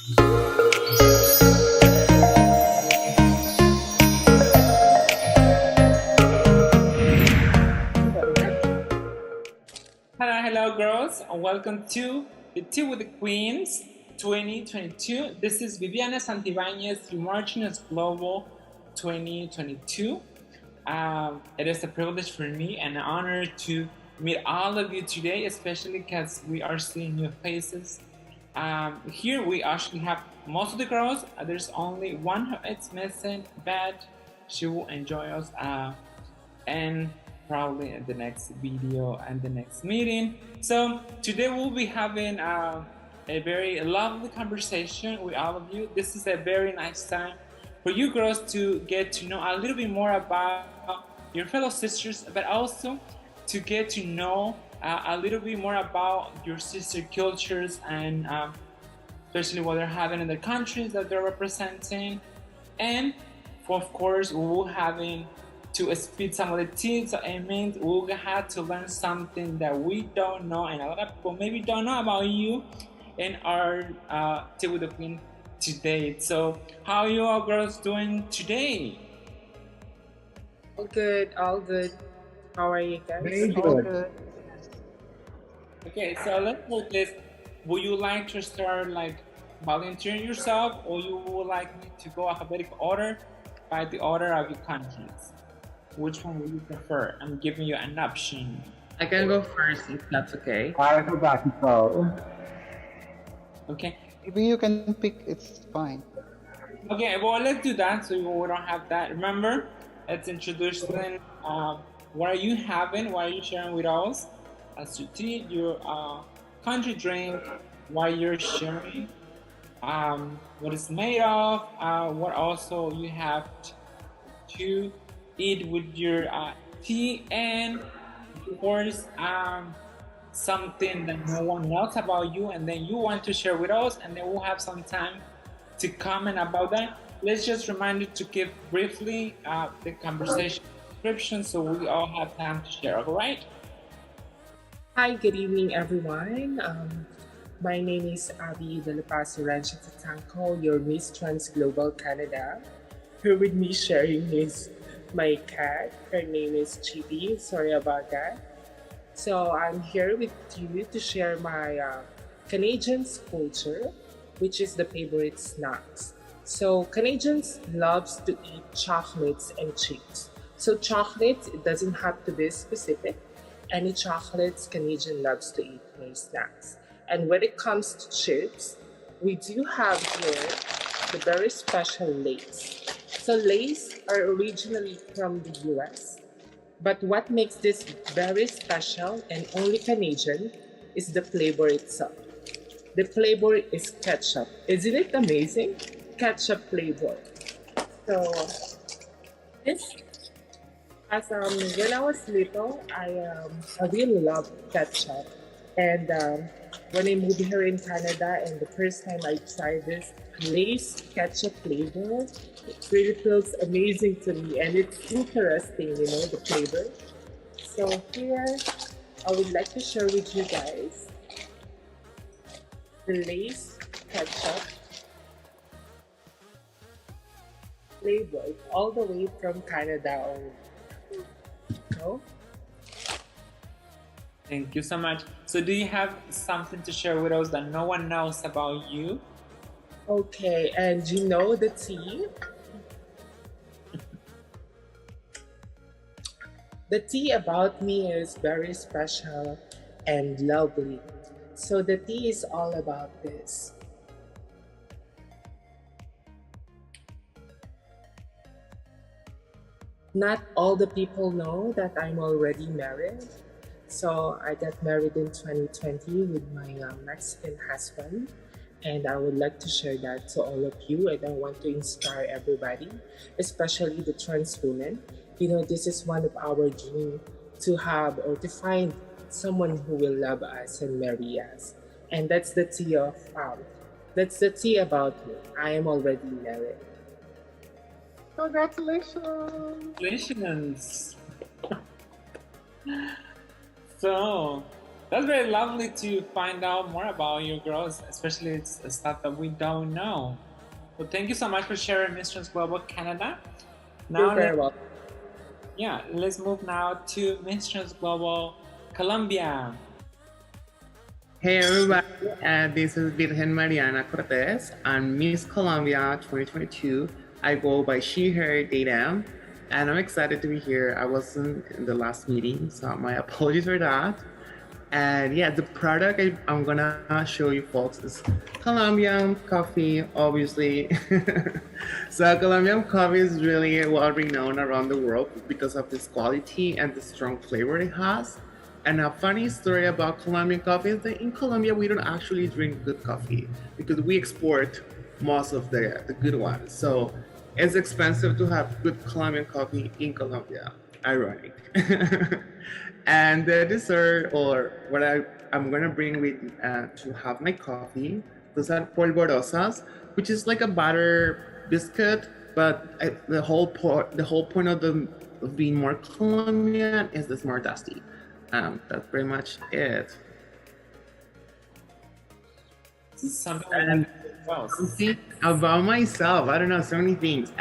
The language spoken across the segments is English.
Hello, girls, and welcome to the Tea with the Queens 2022. This is Viviana Santibáñez, your Martinez Global 2022. It is a privilege for me and an honor to meet all of you today, especially because we are seeing new faces. Here we actually have most of the girls. There's only one who is missing, but she will enjoy us. And probably in the next video and the next meeting. So today we'll be having a very lovely conversation with all of you. This is a very nice time for you girls to get to know a little bit more about your fellow sisters, but also to get to know a little bit more about your sister cultures and especially what they're having in their countries that they're representing. And of course, we will having to speed some of the tea. So it means we'll have to learn something that we don't know, and a lot of people maybe don't know about you in our Tea with the Queen today. So how are you all girls doing today? All good, all good. How are you guys? Very All good. good. Okay, so let's do this. Would you like to start like volunteering yourself, or you would like me to go alphabetical order by the order of your countries? Which one would you prefer? I'm giving you an option. I can go first if that's okay. Alphabetical. Okay. Maybe you can pick, it's fine. Okay, well, let's do that so we don't have that. Remember, let's introduce them. What are you having? What are you sharing with us? As you tea, your country drink, what you're sharing, what it's made of, what also you have to eat with your tea, and of course something that no one knows about you and then you want to share with us, and then we'll have some time to comment about that. Let's just remind you to give briefly the conversation description so we all have time to share. All right? Hi, good evening, everyone. My name is Abby De La Paz Rancho Tatanco, your Miss Trans Global Canada. Here with me sharing is my cat. Her name is Chibi. Sorry about that. So I'm here with you to share my Canadians culture, which is the favorite snacks. So Canadians loves to eat chocolates and chips. So chocolate, it doesn't have to be specific. Any chocolates Canadian loves to eat for snacks. And when it comes to chips, we do have here the very special Lay's. So Lay's are originally from the US, but what makes this very special and only Canadian is the flavor itself. The flavor is ketchup. Isn't it amazing? Ketchup flavor. So this, as when I was little, I really loved ketchup, and when I moved here in Canada, and the first time I tried this Lay's ketchup flavor, it really feels amazing to me, and it's interesting, the flavor. So here, I would like to share with you guys the Lay's ketchup flavor, all the way from Canada. So, Thank you so much. So do you have something to share with us that no one knows about you? okay, and you know the tea? The tea about me is very special and lovely. So the tea is all about this. Not all the people know that I'm already married. So I got married in 2020 with my Mexican husband. And I would like to share that to all of you. And I want to inspire everybody, especially the trans women. This is one of our dreams to have or to find someone who will love us and marry us. And that's the tea that's the tea about me. I am already married. Congratulations! So, That's very lovely to find out more about you girls, especially it's stuff that we don't know. Well, thank you so much for sharing Miss Trans Global Canada. You're Now, very welcome. yeah, let's move now to Miss Trans Global Colombia. Hey everybody, this is Virgen Mariana Cortez. I'm Miss Colombia 2022. I go by she, her, they, them, and I'm excited to be here. I wasn't in the last meeting, so my apologies for that. And yeah, the product I'm gonna show you folks is Colombian coffee, obviously. So Colombian coffee is really well renowned around the world because of this quality and the strong flavor it has. And a funny story about Colombian coffee is that in Colombia we don't actually drink good coffee because we export most of the good ones. So it's expensive to have good Colombian coffee in Colombia. Ironic. And the dessert, or what I'm gonna bring with to have my coffee, those are polvorosas, which is like a butter biscuit, but the whole point of being more Colombian is it's more dusty. That's pretty much it. Something And else. something about myself, I don't know, so many things.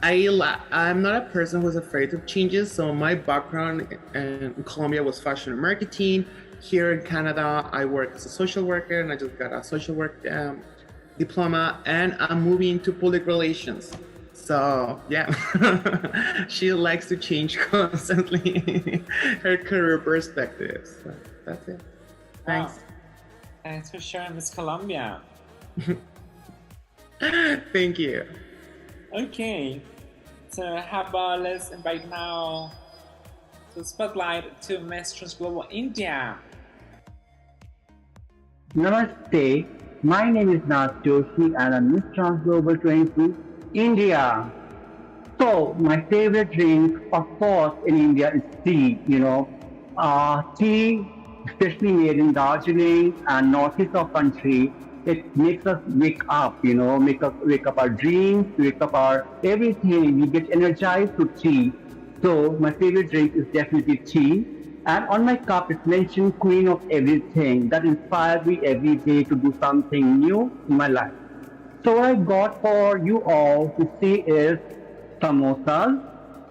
I'm not a person who's afraid of changes. So my background in Colombia was fashion and marketing. Here in Canada, I work as a social worker, and I just got a social work diploma, and I'm moving to public relations. So yeah, she likes to change constantly her career perspectives. So that's it. Thanks. Wow. Thanks for sharing Miss Colombia. Thank you. Okay, so how about let's invite now to spotlight to Miss Trans Global India. Namaste. My name is Naz Joshi and I'm Miss Trans Global 22 India. So my favorite drink, of course, in India is tea. Tea, especially made in Darjeeling and northeast of country. It makes us wake up, wake up our dreams, wake up our everything. We get energized through tea. So my favorite drink is definitely tea. And on my cup, it's mentioned Queen of Everything. That inspires me every day to do something new in my life. So what I got for you all to see is samosas.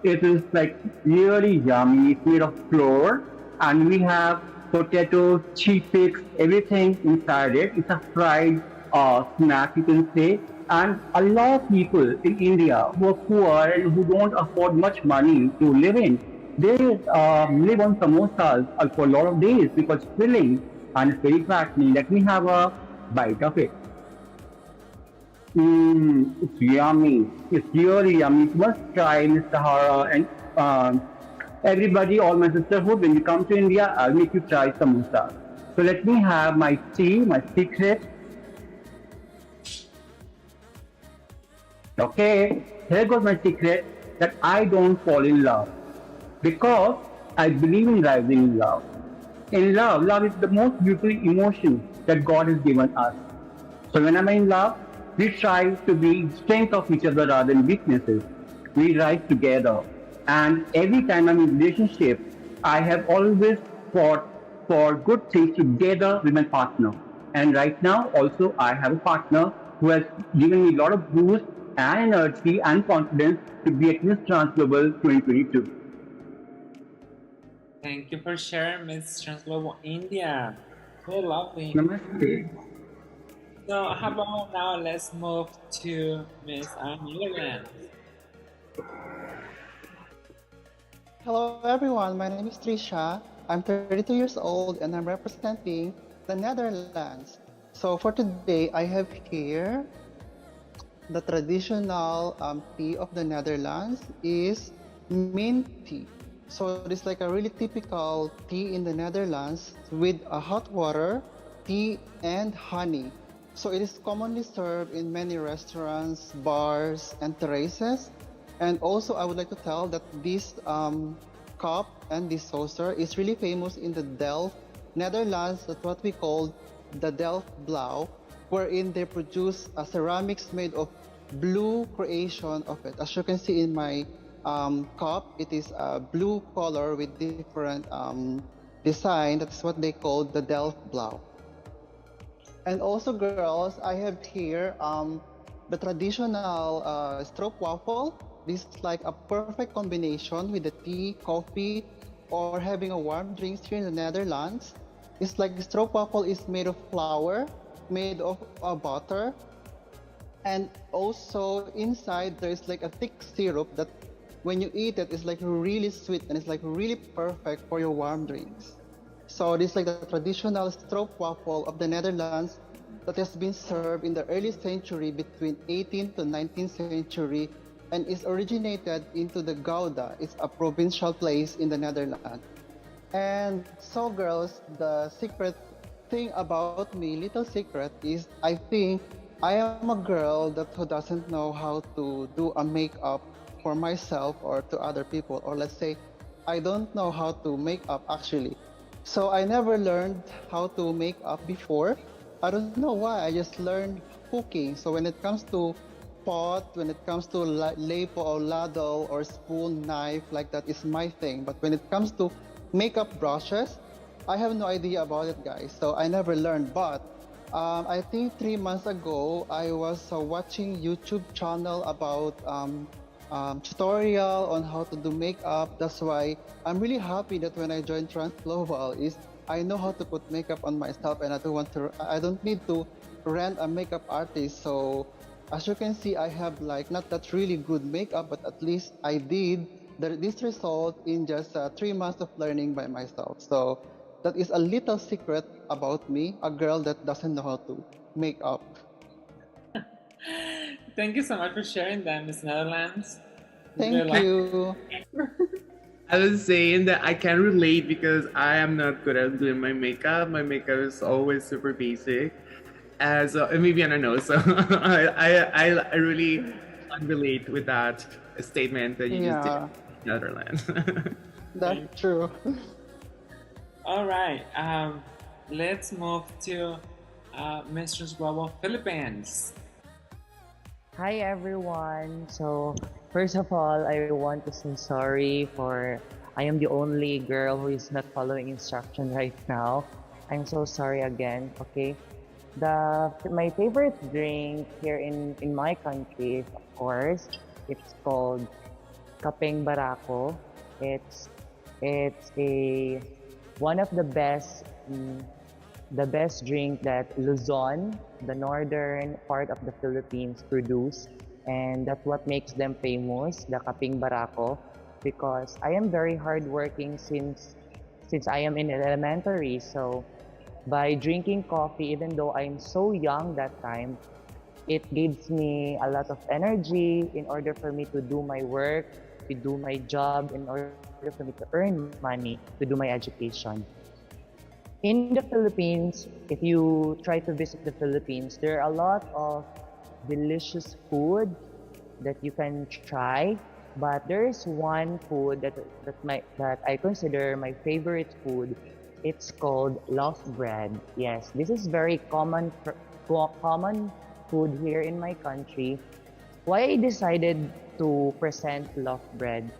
It is like really yummy. It's made of flour, and we have potatoes, cheese sticks, everything inside it. It's a fried snack, you can say. And a lot of people in India who are poor and who don't afford much money to live in, they live on samosas for a lot of days because it's filling and it's very fattening. Let me have a bite of it. It's yummy. It's really yummy. You must try, Mr. Hara, and everybody, all my sisterhood, when you come to India, I'll make you try samosa. So let me have my tea, my secret. Okay, here goes my secret that I don't fall in love because I believe in rising in love. In love, love is the most beautiful emotion that God has given us. So when I'm in love, we try to be strength of each other rather than weaknesses. We rise together. And every time I'm in relationship, I have always fought for good things together with my partner. And right now, also, I have a partner who has given me a lot of boost and energy and confidence to be at Miss Trans Global 2022. Thank you for sharing Miss Trans Global India. Very lovely. Namaste. So how about now let's move to Miss Netherlands. Hello everyone, my name is Trisha. I'm 32 years old and I'm representing the Netherlands. So for today, I have here the traditional tea of the Netherlands is mint tea. So it is like a really typical tea in the Netherlands with a hot water, tea, and honey. So it is commonly served in many restaurants, bars, and terraces. And also, I would like to tell that this cup and this saucer is really famous in the Delft, Netherlands. That's what we call the Delft Blauw, wherein they produce ceramics made of blue creation of it. As you can see in my cup, it is a blue color with different design. That's what they call the Delft Blau. And also, girls, I have here the traditional stroopwafel. This is like a perfect combination with the tea, coffee, or having a warm drinks here in the Netherlands. It's like the stroopwafel is made of flour, made of butter, and also inside there is like a thick syrup that when you eat it, it's like really sweet and it's like really perfect for your warm drinks. So this is like the traditional stroopwafel of the Netherlands that has been served in the early century between 18th to 19th century and is originated into the Gouda. It's a provincial place in the Netherlands. And so girls, the secret thing about me, little secret, is I think I am a girl that who doesn't know how to do a makeup for myself or to other people, or let's say I don't know how to make up actually. So I never learned how to make up before. I don't know why. I just learned cooking. So when it comes to pot, when it comes to lapo or ladle or spoon, knife, like that is my thing. But when it comes to makeup brushes, I have no idea about it, guys. So I never learned. But I think 3 months ago, I was watching YouTube channel about tutorial on how to do makeup. That's why I'm really happy that when I joined Trans Global is I know how to put makeup on myself and I don't need to rent a makeup artist. So as you can see, I have like not that really good makeup, but at least I did this result in just 3 months of learning by myself. So that is a little secret about me, a girl that doesn't know how to make up. Thank you so much for sharing that, Miss Netherlands. Thank you. I was saying that I can relate because I am not good at doing my makeup. My makeup is always super basic, as maybe I don't know. So I really relate with that statement that you just did in Netherlands. That's true. All right, let's move to Miss Trans Global Philippines. Hi everyone. So first of all, I want to say sorry for I am the only girl who is not following instruction right now. I'm so sorry again. Okay. My favorite drink here in my country, of course, it's called Kapeng Barako. It's a one of the best drink that Luzon, the northern part of the Philippines, produce. And that's what makes them famous, the Kaping Barako, because I am very hardworking since I am in elementary. So by drinking coffee, even though I'm so young that time, it gives me a lot of energy in order for me to do my work, to do my job, in order for me to earn money, to do my education. In the Philippines, if you try to visit the Philippines, there are a lot of delicious food that you can try. But there is one food that I consider my favorite food. It's called loaf bread. Yes, this is very common food here in my country. Why I decided to present loaf bread?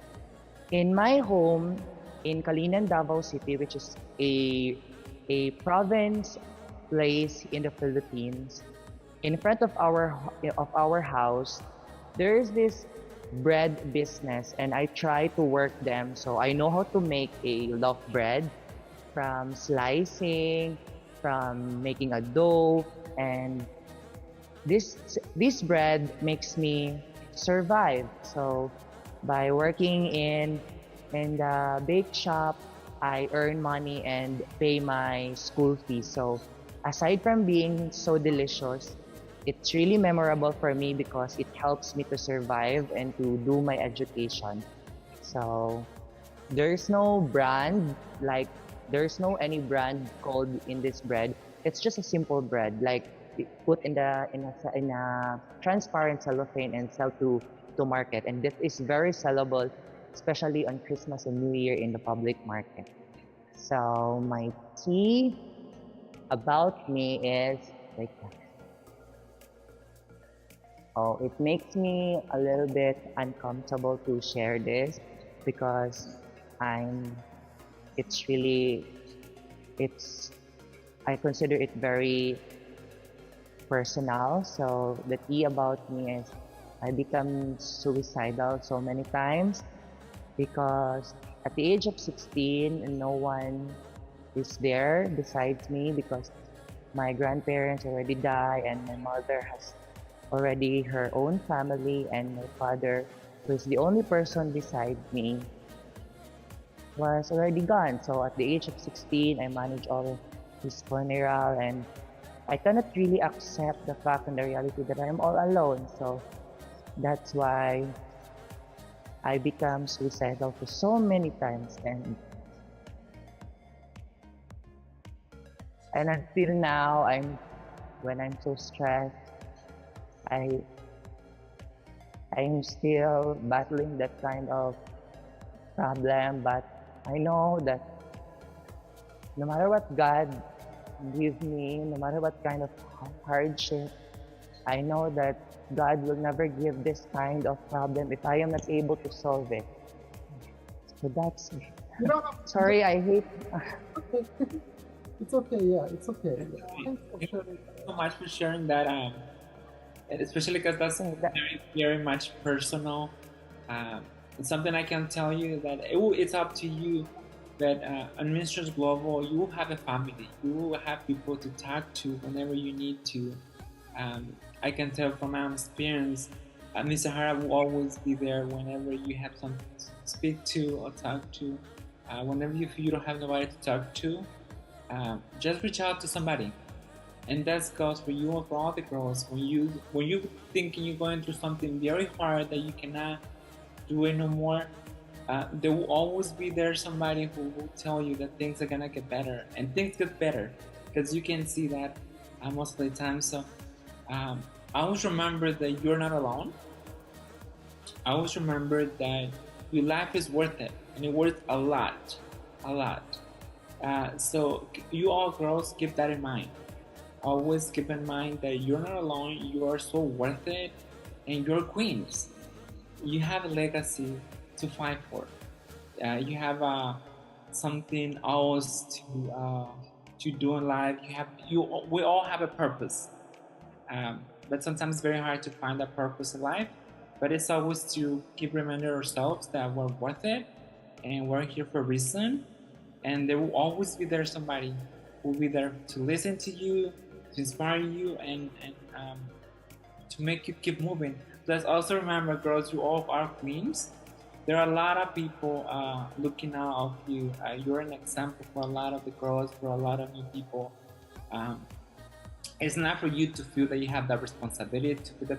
In my home in Kalinan, Davao City, which is a province place in the Philippines, in front of our house, there is this bread business, and I try to work them. So I know how to make a loaf bread, from slicing, from making a dough, and this bread makes me survive. So by working in the bake shop, I earn money and pay my school fees. So aside from being so delicious, it's really memorable for me because it helps me to survive and to do my education. So there's no brand, like there's no any brand called in this bread. It's just a simple bread, like put in a transparent cellophane and sell to market. And this is very sellable, especially on Christmas and New Year in the public market. So my tea about me is like that. Oh, it makes me a little bit uncomfortable to share this because it's really I consider it very personal. So the tea about me is I become suicidal so many times because at the age of 16, no one is there besides me because my grandparents already died and my mother has already her own family, and my father, who is the only person beside me, was already gone. So at the age of 16, I managed all his funeral, and I cannot really accept the fact and the reality that I am all alone. So that's why I become suicidal for so many times, and until now, when I'm so stressed, I'm still battling that kind of problem. But I know that no matter what God gives me, no matter what kind of hardship, I know that God will never give this kind of problem if I am not able to solve it. So that's it. You don't have Sorry, I hate. It's okay. Yeah, it's okay. Yeah. Thanks for sharing. Thank you so much for sharing that, and especially because that's very, very much personal. It's something I can tell you that it's up to you. That on Mistress Global, you will have a family. You will have people to talk to whenever you need to. I can tell from my experience, Miss Sahara will always be there whenever you have something to speak to or talk to. Whenever you feel you don't have nobody to talk to, just reach out to somebody. And that goes for you and for all the girls. When you thinking you're going through something very hard that you cannot do it no more, there will always be there somebody who will tell you that things are gonna get better, and things get better because you can see that most of the time. So I always remember that you're not alone. I always remember that your life is worth it, and it's worth a lot. So you all girls, keep that in mind. Always keep in mind that you're not alone. You are so worth it, and you're queens. You have a legacy to fight for. You have something else to do in life. We all have a purpose, but sometimes it's very hard to find that purpose in life. But it's always to keep reminding ourselves that we're worth it, and we're here for a reason. And there will always be there somebody who will be there to listen to you, to inspire you, and to make you keep moving. Let's also remember, girls, you all are queens. There are a lot of people looking out of you. You're an example for a lot of the girls, for a lot of new people. It's not for you to feel that you have that responsibility to be the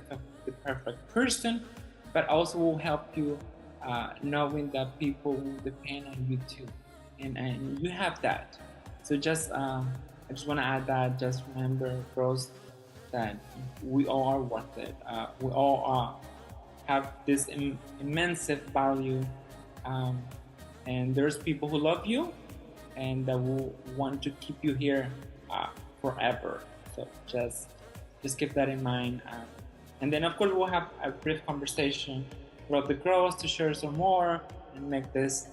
perfect person, but also will help you knowing that people will depend on you too. And you have that. So I just want to add that. Just remember, girls, that we all are worth it. We all have this immense value, and there's people who love you and that will want to keep you here forever. So just keep that in mind. And then of course we'll have a brief conversation about the girls to share some more and make this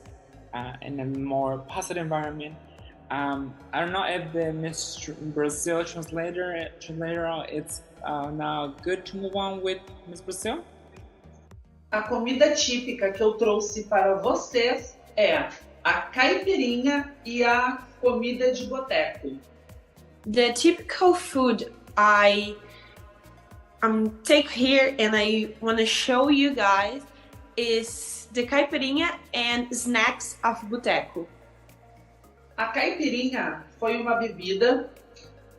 in a more positive environment. I don't know if the Miss Brazil translator it's now good to move on with Miss Brazil. A comida típica que eu trouxe para vocês é a caipirinha e a comida de boteco. The typical food I take here and I want to show you guys is the caipirinha and snacks of boteco. A caipirinha foi uma bebida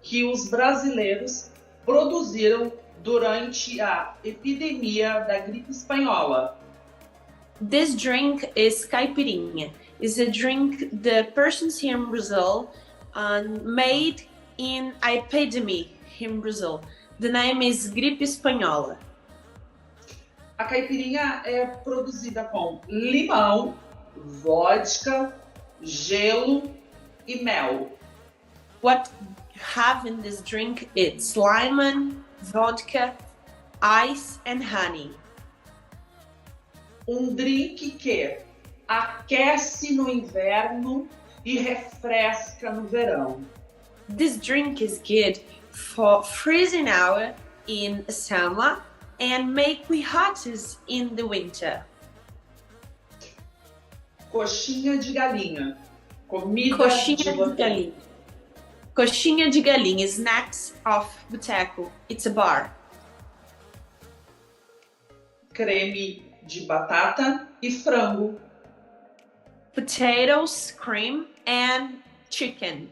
que os brasileiros produziram durante a epidemia da gripe espanhola. This drink is caipirinha. It's a drink the persons here in Brazil made in epidemic here in Brazil. The name is gripe espanhola. A caipirinha é produzida com limão, vodka, gelo e mel. What you have in this drink is lemon, vodka, ice and honey. Drink que aquece no inverno e refresca no verão. This drink is good for freezing hour in summer and make we hottest in the winter. Coxinha de galinha. Comida Coxinha de de boteco. galinha. Coxinha de galinha, snacks of boteco. It's a bar. Creme de batata e frango. Potatoes, cream and chicken.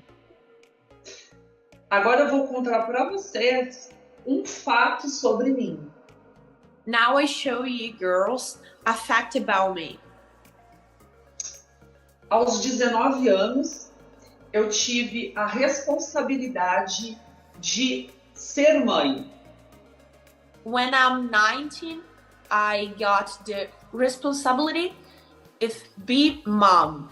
Agora eu vou contar para vocês um fato sobre mim. Now I show you girls a fact about me. Aos 19 anos, eu tive a responsabilidade de ser mãe. When I'm 19, I got the responsibility of be mom.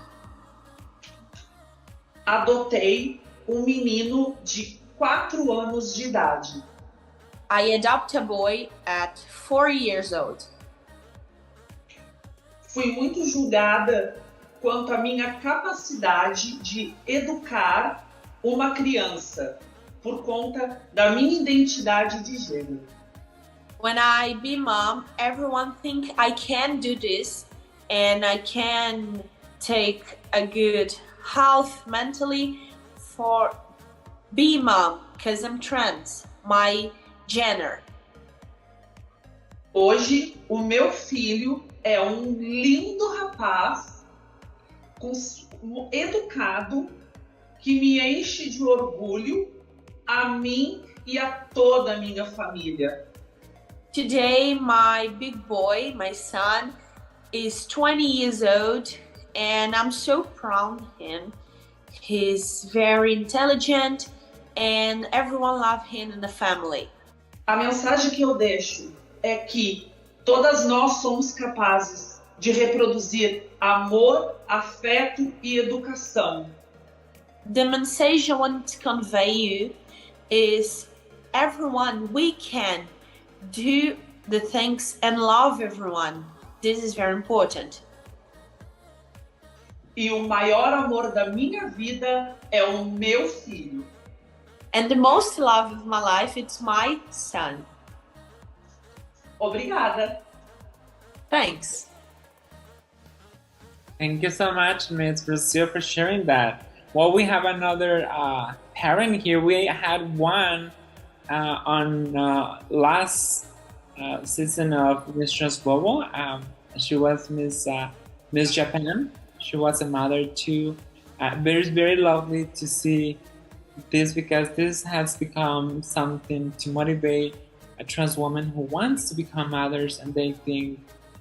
Adotei um menino de 4 anos de idade. I adopt a boy at 4 years old. Fui muito julgada quanto à minha capacidade de educar uma criança por conta da minha identidade de gênero. When I be mom, everyone think I can do this and I can take a good health mentally for be mom because I'm trans, my gender. Hoje, o meu filho é um lindo rapaz educado que me enche de orgulho a mim e a toda a minha família. Today, my big boy, my son, is 20 years old and I'm so proud of him. He's very intelligent and everyone loves him in the family. A mensagem que eu deixo é que todas nós somos capazes de reproduzir amor, afeto e educação. The message I want to convey you is everyone, we can do the things and love everyone. This is very important. E o maior amor da minha vida é o meu filho. And the most love of my life, it's my son. Obrigada. Thanks. Thank you so much, Ms. Brazil, for sharing that. Well, we have another parent here. We had one on last season of Miss Trans Global. She was Miss Japan. She was a mother too. It's very lovely to see this because this has become something to motivate a trans woman who wants to become mothers, and they think,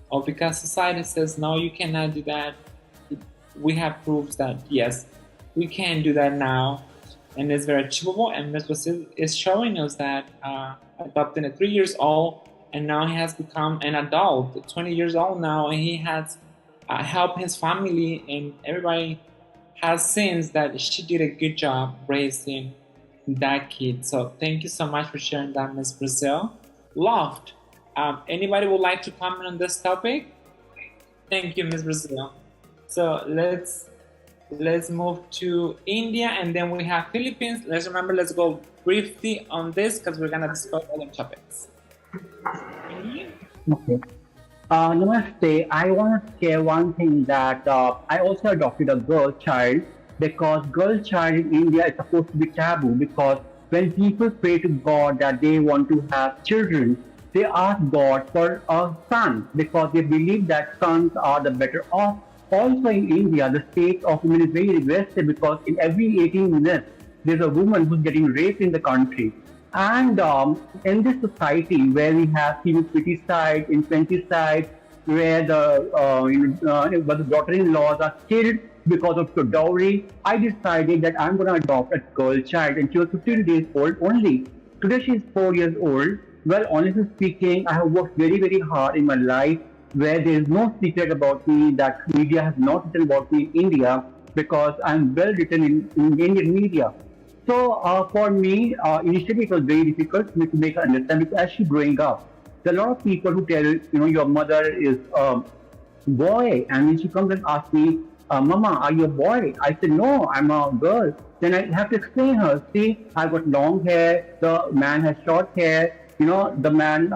oh, because society says no, you cannot do that. We have proofs that yes, we can do that now, and it's very achievable. And Ms. Basil is showing us that adopting at 3 years old, and now he has become an adult, 20 years old now, and he has helped his family, and everybody has seen that she did a good job raising that kid. So thank you so much for sharing that, Ms. Brazil. Loved. Anybody would like to comment on this topic? Thank you, Ms. Brazil. So let's move to India, and then we have Philippines. Let's remember, let's go briefly on this because we're gonna discuss other topics. Okay. Namaste. I want to share one thing that I also adopted a girl child because girl child in India is supposed to be taboo, because when people pray to God that they want to have children, they ask God for a son because they believe that sons are the better off. Also in India, the state of women is very regressive because in every 18 minutes, there's a woman who's getting raped in the country. And in this society where we have female criticide, infanticide, where the daughter-in-laws are killed because of dowry, I decided that I'm going to adopt a girl child, and she was 15 days old only. Today she's 4 years old. Well, honestly speaking, I have worked very, very hard in my life, where there is no secret about me that media has not written about me in India, because I'm well written in Indian media. So for me, initially it was very difficult for me to make her understand, because as she's growing up, there are a lot of people who tell, your mother is a boy, and when she comes and asks me, Mama, are you a boy? I said, no, I'm a girl. Then I have to explain her. See, I got long hair. The man has short hair. The man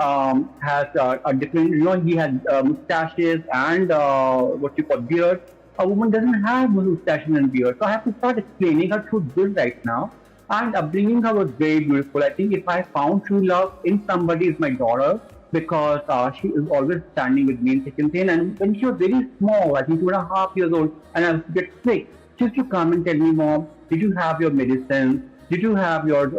has a different. He has mustaches and what you call beard. A woman doesn't have mustaches and beard. So I have to start explaining her through this right now. And upbringing her was very beautiful. I think if I found true love in somebody, is my daughter, because she is always standing with me in thick and thin. And when she was very small, I think 2.5 years old, and I would get sick, she used to come and tell me, Mom, did you have your medicine? Did you have your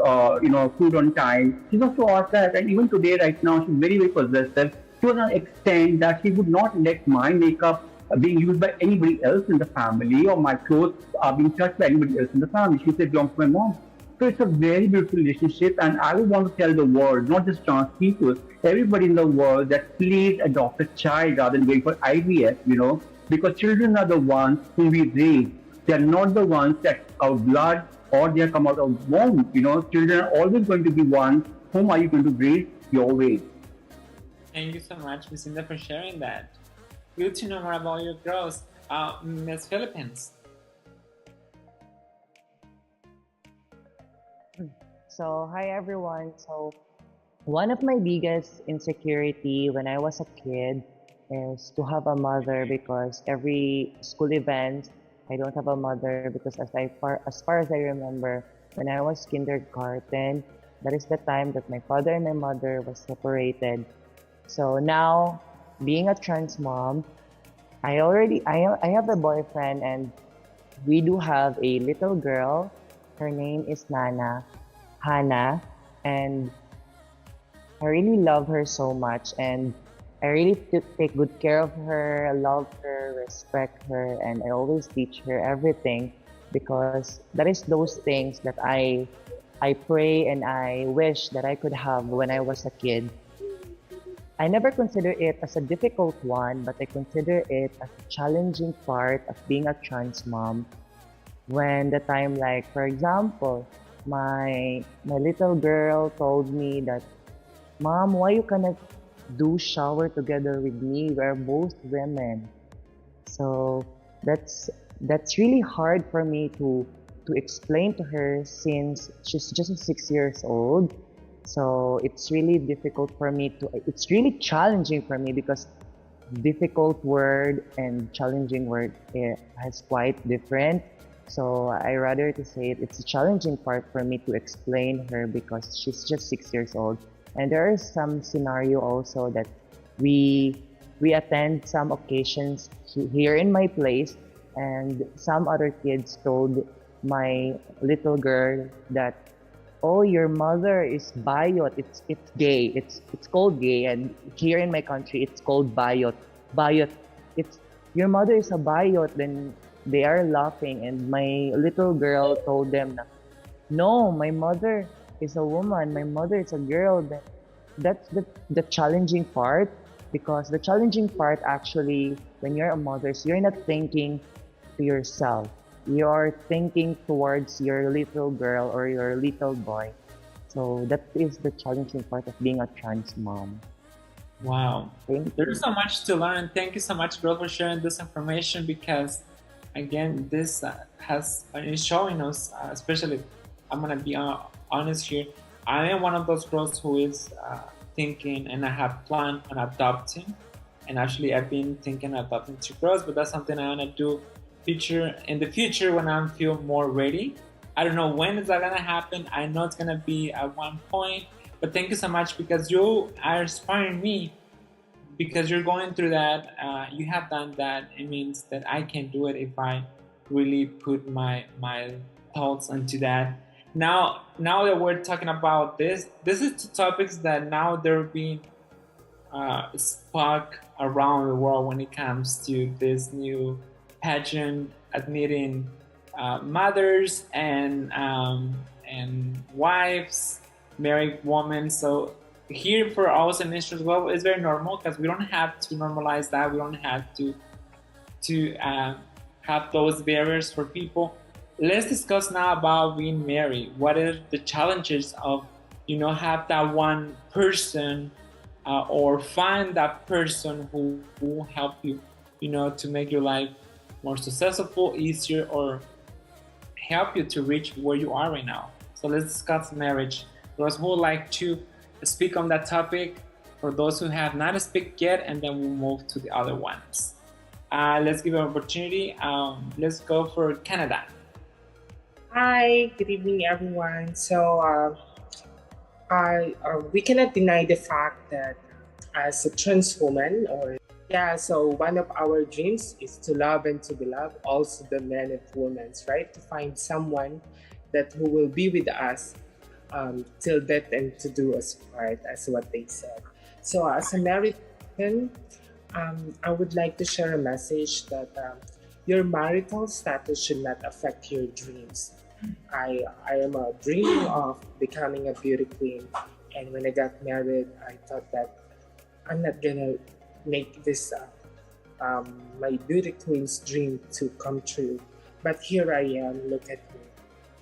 food on time? She was to ask that, and even today, right now, she's very, very possessive to an extent that she would not let my makeup being used by anybody else in the family, or my clothes are being touched by anybody else in the family. She said, belongs to my mom. So it's a very beautiful relationship, and I would want to tell the world, not just trans people, everybody in the world, that please adopt a child rather than going for IVF, because children are the ones whom we raise. They are not the ones that our blood or they come out of womb. Children are always going to be ones whom are you going to raise your way. Thank you so much, Miss Inda, for sharing that. Good to know more about your girls. Miss Philippines. So, hi everyone. So, one of my biggest insecurity when I was a kid is to have a mother, because every school event, I don't have a mother, because as far as I remember, when I was kindergarten, that is the time that my father and my mother was separated. So now, being a trans mom, I have a boyfriend, and we do have a little girl. Her name is Hannah, and I really love her so much, and I really take good care of her. I love her, respect her, and I always teach her everything, because that is those things that I pray and I wish that I could have when I was a kid. I never consider it as a difficult one, but I consider it as a challenging part of being a trans mom. When the time, like for example, my little girl told me that, Mom, why you cannot do shower together with me? We're both women. So that's really hard for me to explain to her, since she's just 6 years old. So it's really difficult for me it's really challenging for me, because difficult word and challenging word has quite different. So I rather to say it's a challenging part for me to explain her, because she's just 6 years old. And there is some scenario also that we attend some occasions here in my place, and some other kids told my little girl that, oh, your mother is bayot. It's gay. It's called gay, and here in my country it's called bayot. Bayot. It's your mother is a bayot. Then they are laughing, and my little girl told them, no, my mother is a woman. My mother is a girl. That's the challenging part, because the challenging part actually, when you're a mother, so you're not thinking to yourself. You're thinking towards your little girl or your little boy. So that is the challenging part of being a trans mom. Wow. There's so much to learn. Thank you so much, girl, for sharing this information, because again, this is showing us, especially, I'm going to be honest here, I am one of those girls who is thinking, and I have planned on adopting, and actually I've been thinking of adopting 2 girls, but that's something I want to do in the future when I feel more ready. I don't know when is that gonna happen. I know it's gonna be at one point, but thank you so much, because you are inspiring me, because you're going through that. You have done that. It means that I can do it if I really put my thoughts into that. Now that we're talking about this is 2 topics that now they're being sparked around the world when it comes to this new pageant admitting mothers and wives, married women. So here for us in Mistress Global, it's very normal, because we don't have to normalize that. We don't have to have those barriers for people. Let's discuss now about being married. What are the challenges of, have that one person or find that person who will help you, to make your life more successful, easier, or help you to reach where you are right now. So let's discuss marriage. Those who would like to speak on that topic, for those who have not speak yet, and then we'll move to the other ones. Let's give an opportunity. Let's go for Canada. Hi, good evening, everyone. So, we cannot deny the fact that as a trans woman, so one of our dreams is to love and to be loved, also the men and women, right? To find someone that who will be with us till death and to do us part, as what they said. So, as a married person, I would like to share a message that your marital status should not affect your dreams. I am dreaming of becoming a beauty queen, and when I got married, I thought that I'm not gonna make this my beauty queen's dream to come true. But here I am, look at me,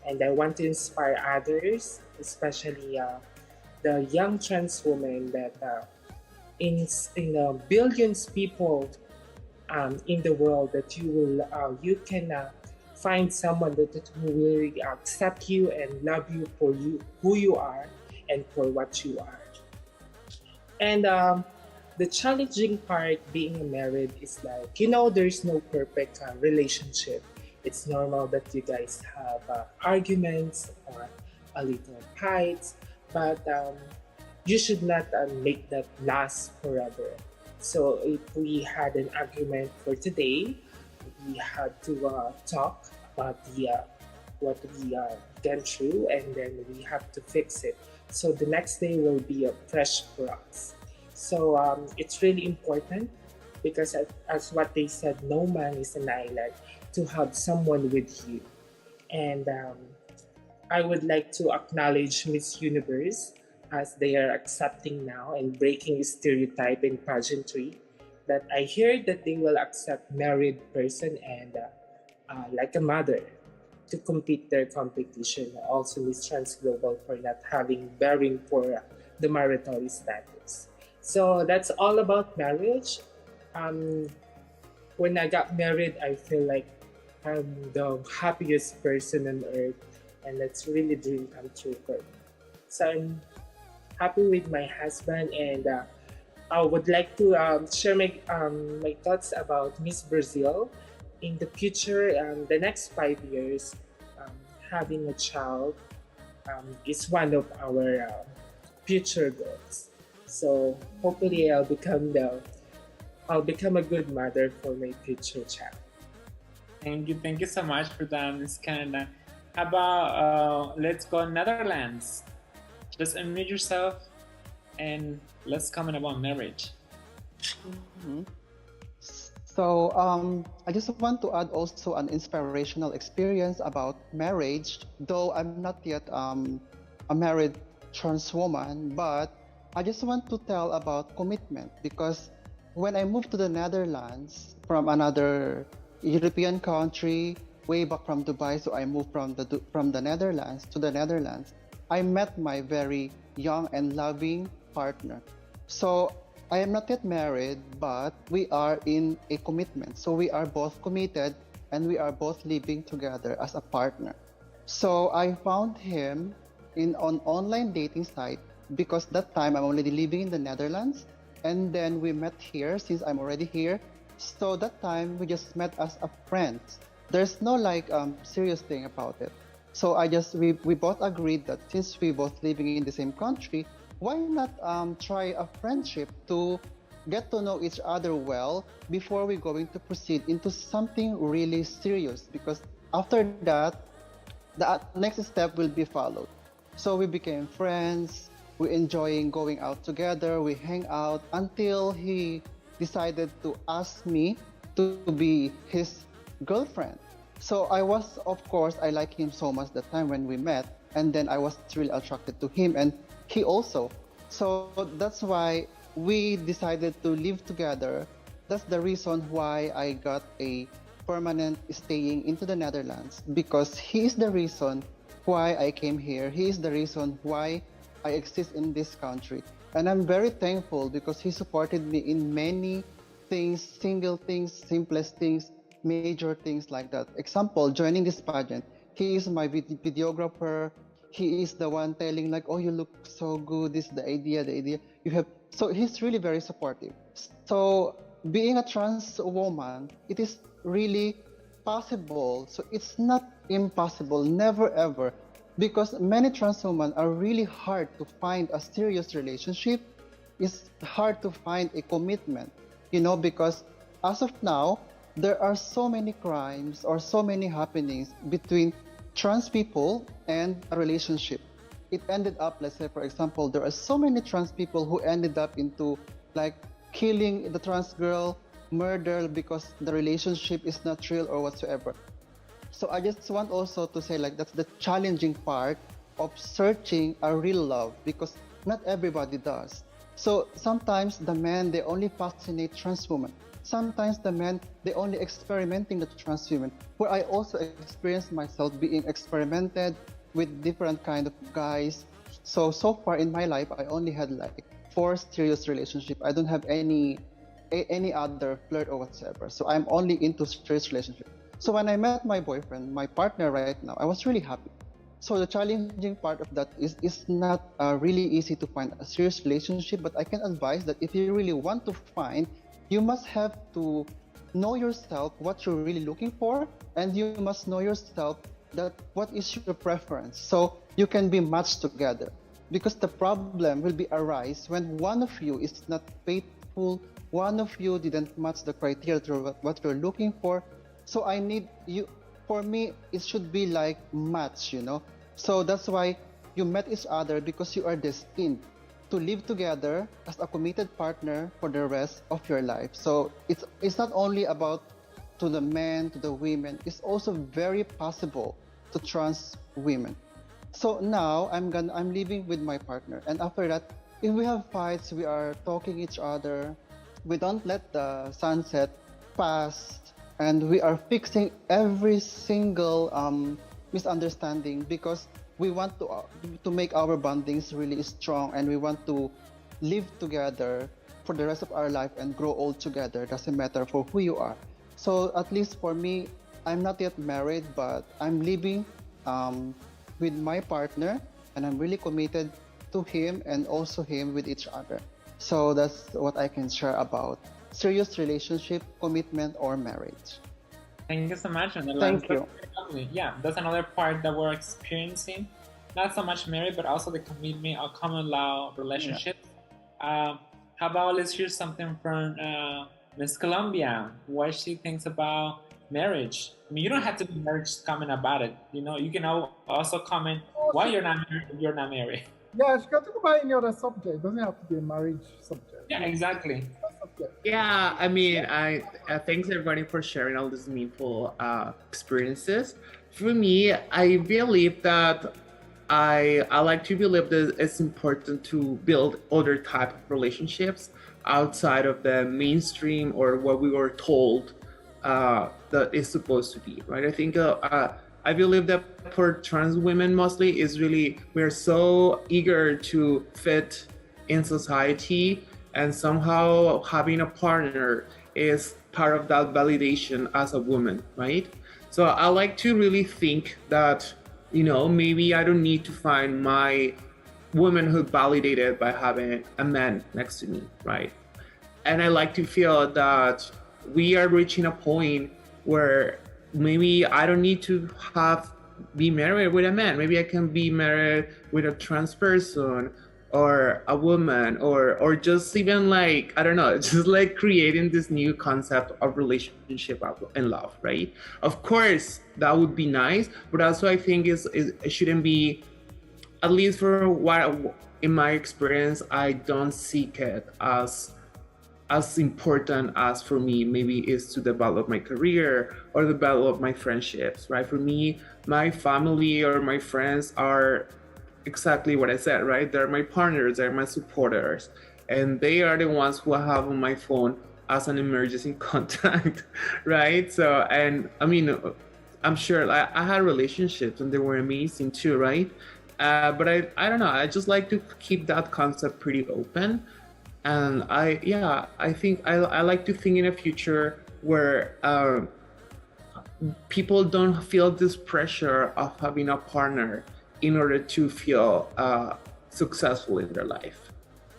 and I want to inspire others, especially the young trans women that in billions people in the world, that you can find someone that will accept you and love you for who you are and for what you are. And the challenging part being married is like, there's no perfect relationship. It's normal that you guys have arguments or a little fights, but you should not make that last forever. So if we had an argument for today, we had to talk about what we went through, and then we have to fix it. So the next day will be fresh for us. So it's really important because as what they said, no man is an island, to have someone with you. And I would like to acknowledge Miss Universe, as they are accepting now and breaking stereotype in pageantry, that I hear that they will accept married person and like a mother to compete their competition. Also Miss Trans Global for not having bearing for the marital status. So that's all about marriage. When I got married, I feel like I'm the happiest person on earth, and that's really dream come true for me. So I'm happy with my husband, and I would like to share my thoughts about Miss Brazil. In the future, the next 5 years, having a child is one of our future goals. So hopefully, I'll become a good mother for my future child. Thank you so much for that, Miss Canada. How about let's go Netherlands? Just unmute yourself and let's comment about marriage. Mm-hmm. So I just want to add also an inspirational experience about marriage, though I'm not yet a married trans woman, but I just want to tell about commitment, because when I moved to the Netherlands from another European country, way back from Dubai, so I moved from the Netherlands to the Netherlands, I met my very young and loving partner. So I am not yet married, but we are in a commitment. So we are both committed and we are both living together as a partner. So I found him on online dating site, because that time I'm already living in the Netherlands, and then we met here since I'm already here. So that time we just met as a friends. There's no serious thing about it. So we both agreed that since we both living in the same country, why not try a friendship to get to know each other well before we're going to proceed into something really serious, because after that, the next step will be followed. So we became friends, we enjoying going out together, we hang out until he decided to ask me to be his girlfriend. So I like him so much that time when we met, and then I was really attracted to him and he also. So that's why we decided to live together. That's the reason why I got a permanent staying into the Netherlands, because he is the reason why I came here. He is the reason why I exist in this country. And I'm very thankful because he supported me in many things, single things, simplest things. major things like that. Example, joining this pageant, he is my videographer. He is the one telling like, oh, you look so good. This is the idea you have. So he's really very supportive. So being a trans woman, it is really possible. So it's not impossible, never ever, because many trans women are really hard to find a serious relationship. It's hard to find a commitment, because as of now, there are so many crimes or so many happenings between trans people and a relationship. It ended up, let's say, for example, there are so many trans people who ended up into like killing the trans girl, murder because the relationship is not real or whatsoever. So I just want also to say like that's the challenging part of searching a real love, because not everybody does. So sometimes the men, they only fascinate trans women. Sometimes the men, they only experimenting the trans women, where I also experienced myself being experimented with different kind of guys. So far in my life, I only had like 4 serious relationships. I don't have any other flirt or whatsoever. So I'm only into serious relationship. So when I met my boyfriend, my partner right now, I was really happy. So the challenging part of that is not really easy to find a serious relationship, but I can advise that if you really want to find, you must have to know yourself what you're really looking for, and you must know yourself that what is your preference, so you can be matched together. Because the problem will be arise when one of you is not faithful, one of you didn't match the criteria to what you're looking for. So I need you, for me, it should be like match, So that's why you met each other, because you are destined to live together as a committed partner for the rest of your life. So it's not only about to the men, to the women, it's also very possible to trans women. So now I'm living with my partner, and after that, if we have fights, we are talking each other. We don't let the sunset pass, and we are fixing every single misunderstanding, because we want to make our bondings really strong, and we want to live together for the rest of our life and grow old together. Doesn't matter for who you are. So at least for me, I'm not yet married, but I'm living with my partner, and I'm really committed to him and also him with each other. So that's what I can share about serious relationship, commitment, or marriage. Thank you so much. And Thank you. Yeah, that's another part that we're experiencing. Not so much married, but also the commitment or common law relationships. How about let's hear something from Miss Colombia, what she thinks about marriage. I mean, you don't have to be married just comment about it. You can also comment why you're not married if you're not married. Yeah, you can talk about any other subject. It doesn't have to be a marriage subject. Yeah, exactly. Yeah, I mean, I thanks everybody for sharing all these meaningful experiences. For me, I believe that I like to believe that it's important to build other type of relationships outside of the mainstream or what we were told that is supposed to be, right? I think I believe that for trans women mostly is really, we're so eager to fit in society, and somehow having a partner is part of that validation as a woman, right? So I like to really think that, maybe I don't need to find my womanhood validated by having a man next to me, right? And I like to feel that we are reaching a point where maybe I don't need to be married with a man. Maybe I can be married with a trans person or a woman, or just even like, I don't know, just like creating this new concept of relationship and love, right? Of course, that would be nice, but also I think it shouldn't be, at least for what, in my experience, I don't seek it as important as for me maybe is to develop my career or develop my friendships, right? For me, my family or my friends are exactly what I said, right? They're my partners, they're my supporters, and they are the ones who I have on my phone as an emergency contact, right? So, and I mean, I'm sure I had relationships and they were amazing too, right? But I don't know, I just like to keep that concept pretty open. And I think I like to think in a future where people don't feel this pressure of having a partner in order to feel successful in their life.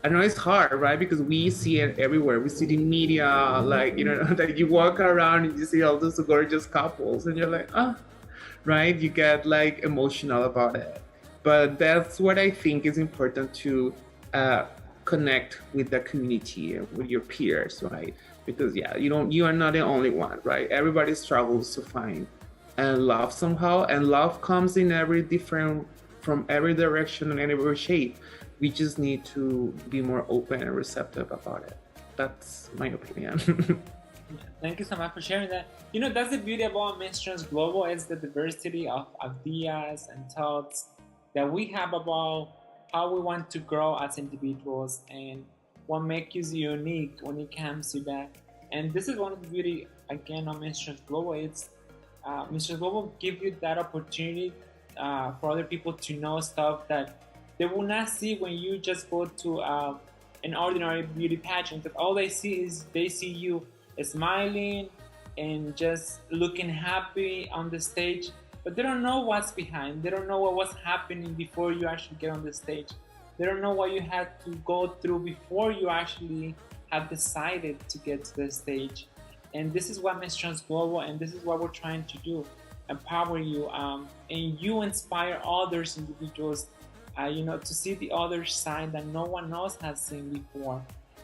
I know it's hard, right? Because we see it everywhere. We see the media, like, you know, that you walk around and you see all those gorgeous couples and you're like, ah, right? You get like emotional about it. But that's what I think is important to connect with the community, with your peers, right? Because yeah, you are not the only one, right? Everybody struggles to find love somehow, and love comes in every different, from every direction and every shape. We just need to be more open and receptive about it. That's my opinion. Thank you so much for sharing that. You know, that's the beauty about Miss Trans Global, is the diversity of ideas and thoughts that we have about how we want to grow as individuals and what makes you unique when it comes to that. And this is one of the beauty, again, of Miss Trans Global. It's Miss Trans Global give you that opportunity for other people to know stuff that they will not see when you just go to an ordinary beauty pageant. That all they see is they see you smiling and just looking happy on the stage, but they don't know what's behind. They don't know what was happening before you actually get on the stage. They don't know what you had to go through before you actually have decided to get to the stage. And this is what Miss Trans Global, and this is what we're trying to do, empower you, and you inspire others individuals, you know, to see the other side that no one else has seen before.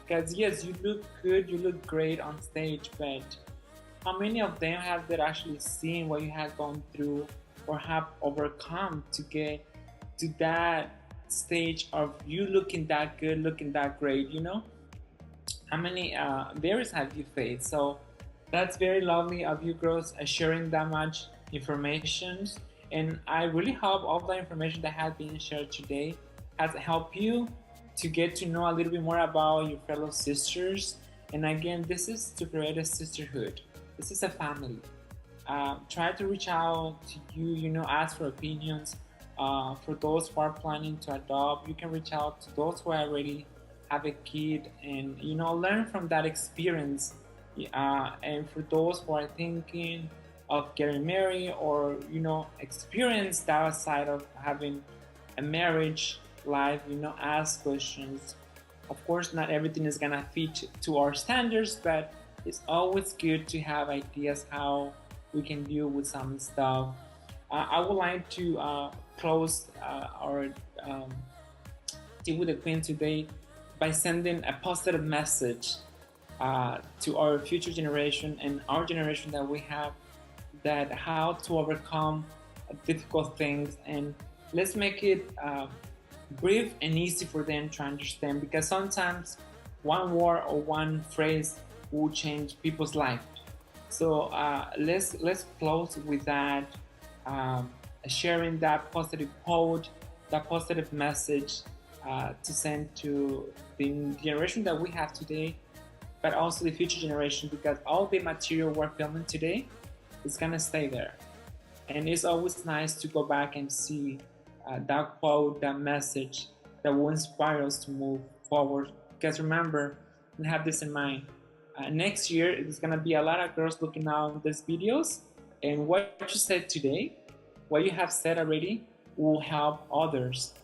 Because yes, you look good, you look great on stage, but how many of them have they actually seen what you have gone through or have overcome to get to that stage of you looking that good, looking that great, you know? How many barriers have you faced? So that's very lovely of you girls sharing that much information. And I really hope all the information that has been shared today has helped you to get to know a little bit more about your fellow sisters. And again, this is to create a sisterhood. This is a family. Try to reach out to you, you know, ask for opinions. For those who are planning to adopt, you can reach out to those who already have a kid and, you know, learn from that experience. And for those who are thinking of getting married or, you know, experience that side of having a marriage life, you know, ask questions. Of course, not everything is gonna fit to our standards, but it's always good to have ideas how we can deal with some stuff. I would like to close our Tea with the Queen today by sending a positive message to our future generation and our generation that we have, that how to overcome difficult things, and let's make it brief and easy for them to understand, because sometimes one word or one phrase will change people's life. So let's close with that, sharing that positive quote, that positive message to send to the generation that we have today, but also the future generation, because all the material we're filming today is gonna stay there. And it's always nice to go back and see that quote, that message that will inspire us to move forward. Because remember, and have this in mind, next year there's gonna be a lot of girls looking out these videos, and what you said today, what you have said already, will help others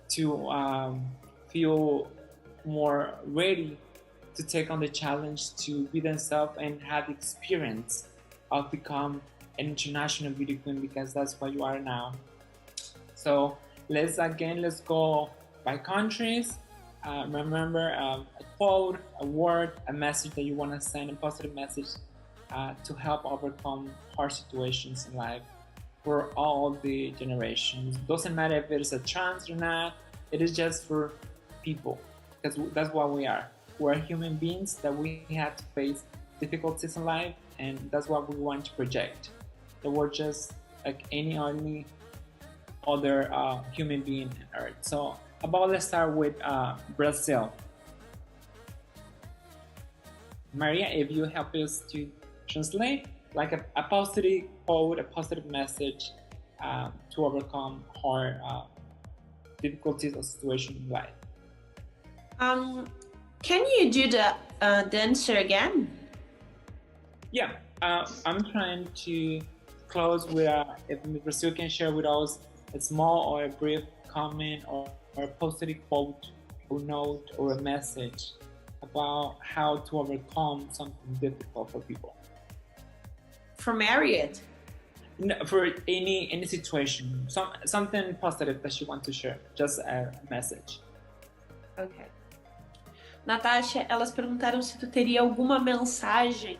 to feel more ready to take on the challenge to be themselves and have experience of become an international beauty queen, because that's what you are now. So let's go by countries. Remember a quote, a word, a message that you want to send, a positive message to help overcome hard situations in life for all the generations. Doesn't matter if it is a trans or not, it is just for people, because that's what we are. We're human beings that we have to face difficulties in life, and that's what we want to project. That we're just like any other human being on Earth. So let's start with Brazil. Maria, if you help us to translate like a positive quote, a positive message to overcome hard difficulties or situations in life. Can you do the answer again? Yeah, I'm trying to close with if Brazil can share with us a small or a brief comment or a positive quote or note or a message about how to overcome something difficult for people. From Harriet. No, for any situation, something positive that you want to share, just a message. Ok. Natasha, elas perguntaram se tu teria alguma mensagem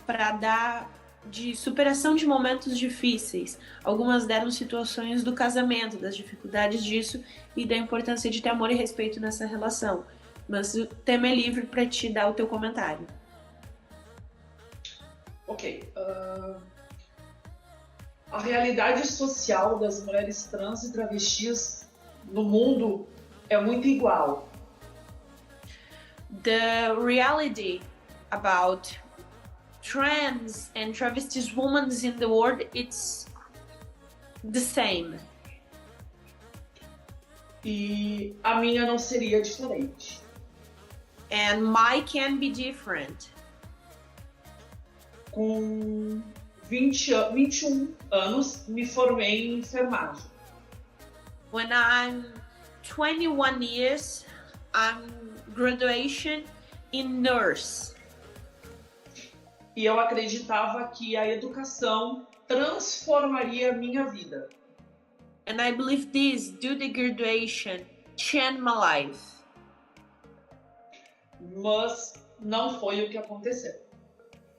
para dar de superação de momentos difíceis. Algumas deram situações do casamento, das dificuldades disso e da importância de ter amor e respeito nessa relação. Mas o tema é livre para te dar o teu comentário. Ok. A realidade social das mulheres trans e travestis no mundo é muito igual. The reality about trans and travestis women in the world, it's the same. E a minha não seria diferente. And my can be different. Com 21 anos, me formei em enfermagem. When I'm 21 years, I'm graduation in nurse. E eu acreditava que a educação transformaria a minha vida. And I believe this, due to graduation, changed my life. Mas não foi o que aconteceu.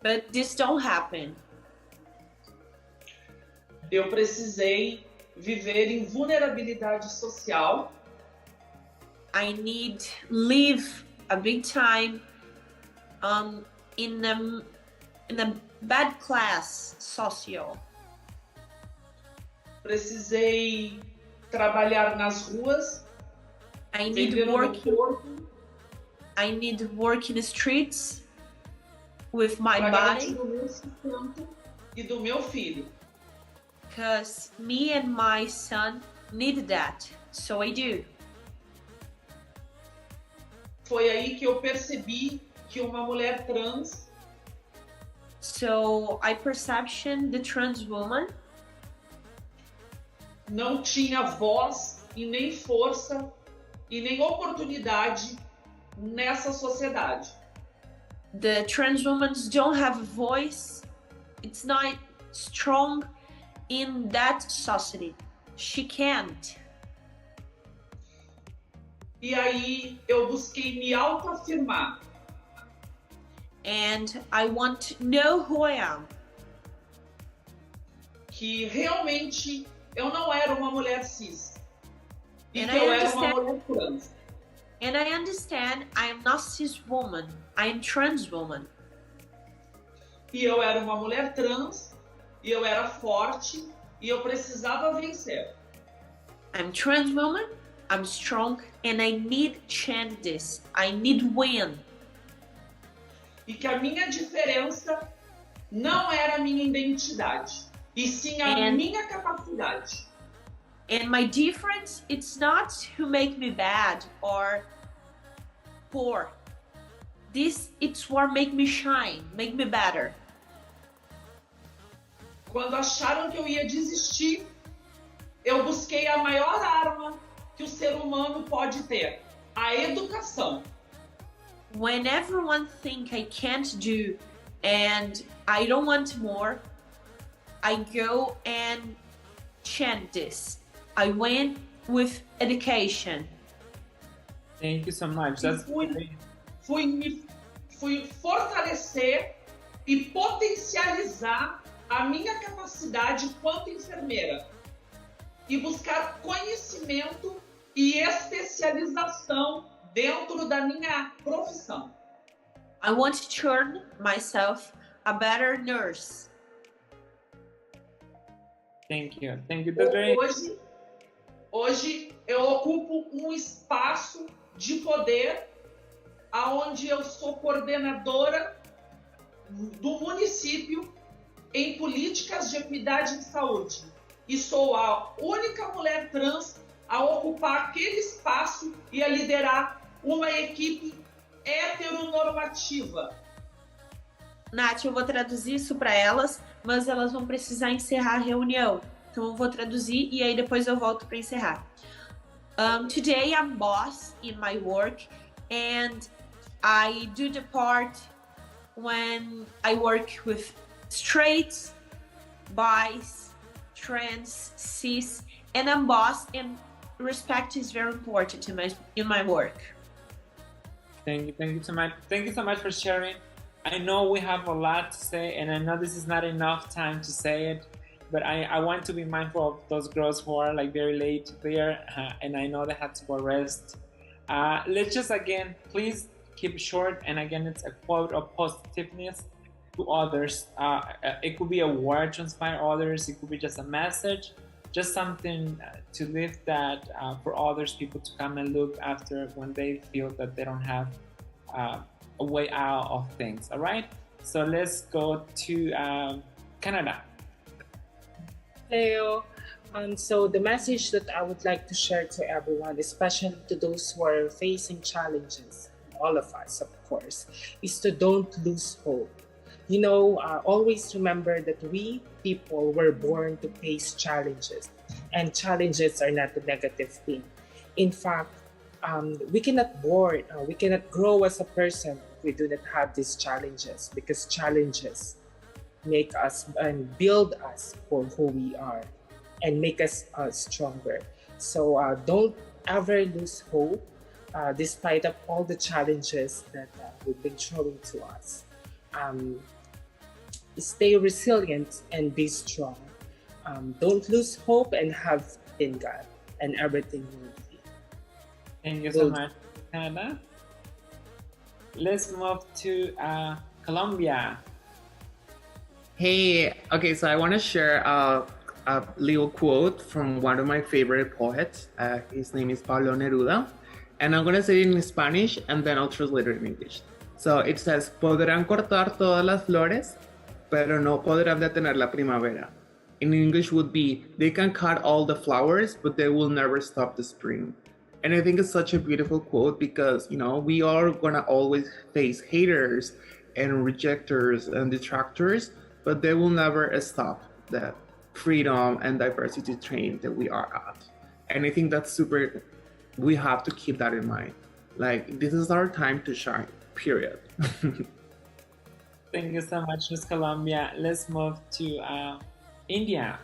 But this don't happen. Eu precisei viver em vulnerabilidade social. I need live a big time in a bad class social. Precisei trabalhar nas ruas. I need work in the streets with my body. Do meu sustento e do meu filho. Because me and my son need that, so I do. Foi aí que eu percebi que uma mulher trans So I perception the trans woman não tinha voz e nem força e nem oportunidade nessa sociedade. The trans women don't have a voice. It's not strong in that society. She can't. E aí eu busquei me autoafirmar. And I want to know who I am. Que realmente eu não era uma mulher cis. E And que I eu era uma understand- mulher trans. And I understand I am not cis woman. I am trans woman. E eu era uma mulher trans. E eu era forte. E eu precisava vencer. I'm trans woman. I'm strong, and I need change this. I need win. E que a minha diferença não era a minha identidade. E sim a And- minha capacidade. And my difference, it's not who make me bad or poor. This, it's what make me shine, make me better. Quando acharam que eu ia desistir, eu busquei a maior arma que o ser humano pode ter, a educação. When everyone think I can't do and I don't want more, I go and change this. I went with education. Thank you so much. That's great. Fui fortalecer e potencializar a minha capacidade quanto enfermeira e buscar conhecimento e especialização dentro da minha profissão. I want to turn myself a better nurse. Thank you. Thank you. That's very Hoje eu ocupo um espaço de poder aonde eu sou coordenadora do município em políticas de equidade em saúde. E sou a única mulher trans a ocupar aquele espaço e a liderar uma equipe heteronormativa. Nath, eu vou traduzir isso para elas, mas elas vão precisar encerrar a reunião. Então eu vou traduzir e aí depois eu volto para encerrar. Today I'm boss in my work and I do the part when I work with straights, bis, trans, cis, and I'm boss, and respect is very important in my work. Thank you so much. Thank you so much for sharing. I know we have a lot to say, and I know this is not enough time to say it, but I want to be mindful of those girls who are like very late there, and I know they had to go rest. Let's just again, please keep it short, and again, it's a quote of positiveness to others. It could be a word to inspire others. It could be just a message, just something to lift that for others people to come and look after when they feel that they don't have a way out of things. All right, so let's go to Canada. Hello. So the message that I would like to share to everyone, especially to those who are facing challenges, all of us, of course, is to don't lose hope. You know, always remember that we people were born to face challenges, and challenges are not a negative thing. In fact, we cannot grow as a person if we do not have these challenges, because challenges make us and build us for who we are and make us stronger. So don't ever lose hope despite of all the challenges that we've been throwing to us. Stay resilient and be strong. Don't lose hope and have faith in God, and everything will be. Thank you so much, Canada. Let's move to Colombia. Hey, okay, so I want to share a little quote from one of my favorite poets. His name is Pablo Neruda, and I'm going to say it in Spanish and then I'll translate it in English. So it says, podrán cortar todas las flores, pero no podrán detener la primavera. In English would be, they can cut all the flowers, but they will never stop the spring. And I think it's such a beautiful quote because, you know, we are going to always face haters and rejectors and detractors, but they will never stop the freedom and diversity train that we are at. And I think that's super, we have to keep that in mind. Like, this is our time to shine, period. Thank you so much, Miss Colombia. Let's move to India.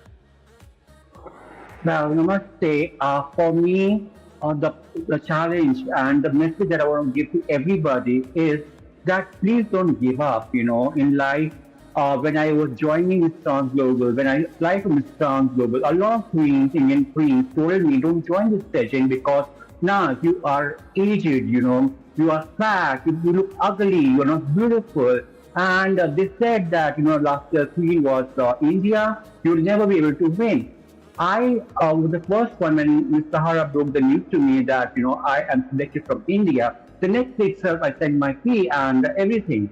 Now, namaste. For me, the challenge and the message that I want to give to everybody is that please don't give up, you know, in life. When I was joining Miss Trans Global, when I applied to Miss Trans Global, a lot of queens, Indian queens, told me, don't join this pageant because now you are aged, you know, you are fat, you look ugly, you're not beautiful. And they said that, you know, last year queen was India, you'll never be able to win. I was the first one when Ms. Sahara broke the news to me that, you know, I am selected from India. The next day itself, I sent my fee and everything.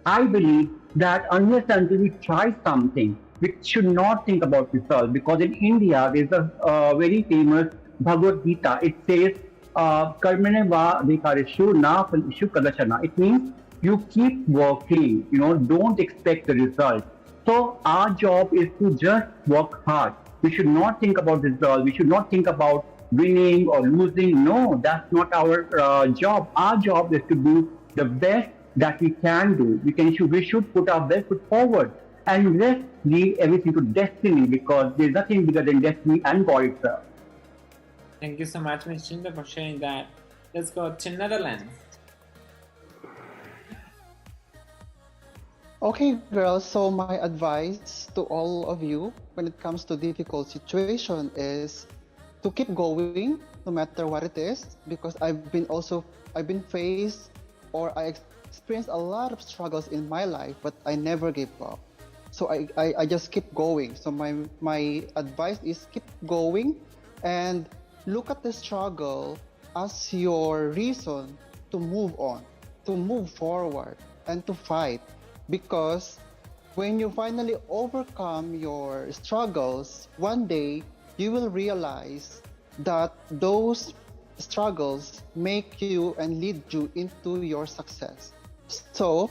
I believe that unless until we try something, we should not think about results, because in India there's a very famous Bhagavad Gita. It says, Karmane va adhikareshu na phaleshu kadachana. It means you keep working, you know, don't expect the result. So our job is to just work hard. We should not think about results. We should not think about winning or losing. No, that's not our job. Our job is to do the best that we can do. We should put our best foot forward and let's leave everything to destiny, because there's nothing bigger than destiny and God itself. Thank you so much, Ms. Chinda, for sharing that. Let's go to Netherlands. Okay, girls, so my advice to all of you when it comes to difficult situation is to keep going no matter what it is, because I've been faced or I experienced a lot of struggles in my life, but I never gave up. So I just keep going. So my advice is keep going and look at the struggle as your reason to move on, to move forward and to fight. Because when you finally overcome your struggles, one day you will realize that those struggles make you and lead you into your success. So